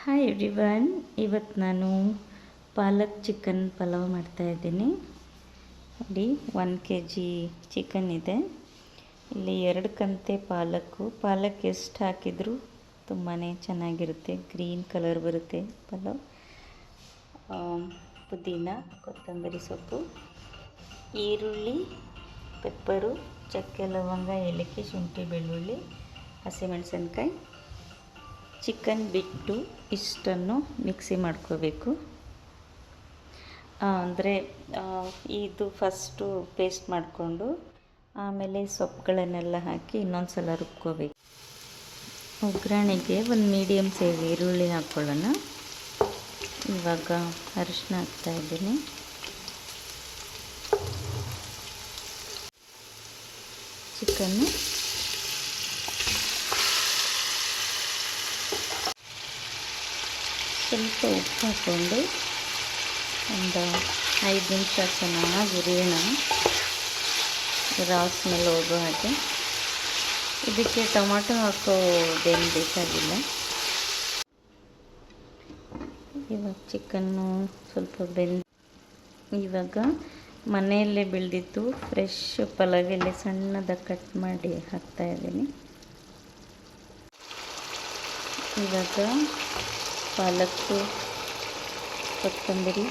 Hi everyone, ಇವತ್ತು ನಾನು ಪಾಲಕ್ chicken pulao ಮಾಡ್ತಾಯಿದ್ದೀನಿ. ನೋಡಿ, 1 kg ಚಿಕನ್ ಇದೆ. ಇಲ್ಲಿ 2 ಕಂತೆ ಪಾಲಕ್ ಎಷ್ಟು ಹಾಕಿದರೂ ತುಂಬಾ ಚೆನ್ನಾಗಿರುತ್ತೆ. ಗ್ರೀನ್ ಕಲರ್ ಬರುತ್ತೆ ಪಲಾವ್. ಪುದೀನ, ಕೊತ್ತಂಬರಿ ಸೊಪ್ಪು, ಈರುಳ್ಳಿ, ಪೆಪ್ಪರು, ಚಕ್ಕೆ, ಲವಂಗ, ಏಲಕ್ಕಿ, ಶುಂಠಿ, ಬೆಳ್ಳುಳ್ಳಿ, ಹಸಿಮೆಣಸಿನ್ಕಾಯಿ, ಚಿಕನ್ ಬಿಟ್ಟು ಇಷ್ಟನ್ನು ಮಿಕ್ಸಿ ಮಾಡ್ಕೋಬೇಕು. ಅಂದರೆ ಇದು ಫಸ್ಟು ಪೇಸ್ಟ್ ಮಾಡಿಕೊಂಡು ಆಮೇಲೆ ಸೊಪ್ಪುಗಳನ್ನೆಲ್ಲ ಹಾಕಿ ಇನ್ನೊಂದು ಸಲ ರುಬ್ಕೋಬೇಕು. ಒಗ್ಗರಣೆಗೆ ಒಂದು ಮೀಡಿಯಮ್ ಸೈಜ್ ಈರುಳ್ಳಿ ಹಾಕ್ಕೊಳ್ಳೋಣ. ಇವಾಗ ಅರಿಶಿನ ಹಾಕ್ತಾಯಿದ್ದೀನಿ. ಚಿಕನ್ನು ಸ್ವಲ್ಪ ಉಪ್ಪು ಹಾಕ್ಕೊಂಡು ಒಂದು 5 ನಿಮಿಷ ಚೆನ್ನಾಗಿ ಹುರಿಯೋಣ, ರಾ ಸ್ಮೆಲ್ ಹೋಗೋ ಹಾಗೆ. ಇದಕ್ಕೆ ಟೊಮಾಟೊ ಹಾಕೋದೇನು ಬೇಕಾಗಿಲ್ಲ. ಇವಾಗ ಚಿಕನ್ನು ಸ್ವಲ್ಪ ಇವಾಗ ಮನೆಯಲ್ಲೇ ಬೆಳೆದಿತ್ತು ಫ್ರೆಶ್ ಪಲಾವ್ ಎಲೆ ಸಣ್ಣದಾಗಿ ಕಟ್ ಮಾಡಿ ಹಾಕ್ತಾಯಿದ್ದೀನಿ. ಇವಾಗ ಪಾಲಕ್ಕು, ಕೊತ್ತಂಬರಿ,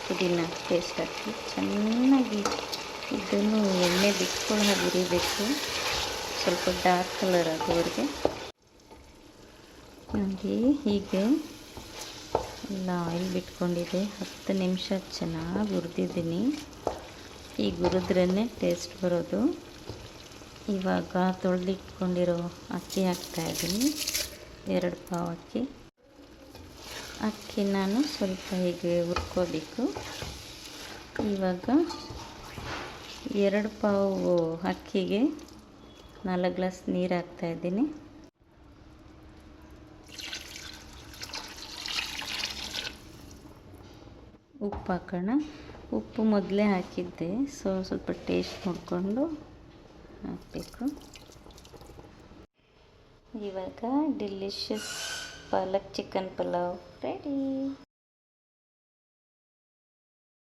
ಪುದೀನ ಪೇಸ್ಟ್ ಹಾಕಿ ಚೆನ್ನಾಗಿ ಇದನ್ನು ಎಣ್ಣೆ ಬಿಟ್ಕೊಂಡು ಹಾಗೆ ಹುರಿಬೇಕು, ಸ್ವಲ್ಪ ಡಾರ್ಕ್ ಕಲರ್ ಆಗೋವರೆಗೆ. ನೋಡಿ, ಹೀಗೆ ಎಲ್ಲ ಆಯಿಲ್ ಬಿಟ್ಕೊಂಡಿದೆ. 10 ನಿಮಿಷ ಚೆನ್ನಾಗಿ ಹುರಿದಿದ್ದೀನಿ. ಈಗ ಹುರಿದ್ರೇ ಟೇಸ್ಟ್ ಬರೋದು. ಇವಾಗ ತೊಳೆದಿಟ್ಕೊಂಡಿರೋ ಅಕ್ಕಿ ಹಾಕ್ತಾಯಿದ್ದೀನಿ, 2 ಪಾವು ಅಕ್ಕಿ ನಾನು ಸ್ವಲ್ಪ ಹೀಗೆ ಹುರ್ಕೋಬೇಕು. ಇವಾಗ 2 ಪಾವು ಅಕ್ಕಿಗೆ 4 ಗ್ಲಾಸ್ ನೀರು ಹಾಕ್ತಾಯಿದ್ದೀನಿ. ಉಪ್ಪು ಹಾಕೋಣ. ಉಪ್ಪು ಮೊದಲೇ ಹಾಕಿದ್ದೆ, ಸ್ವಲ್ಪ ಟೇಸ್ಟ್ ನೋಡಿಕೊಂಡು ಹಾಕಬೇಕು. ಇವಾಗ ಡಿಲಿಷಿಯಸ್ ಪಾಲಕ್ ಚಿಕನ್ ಪಲಾವ್ ರೆಡಿ.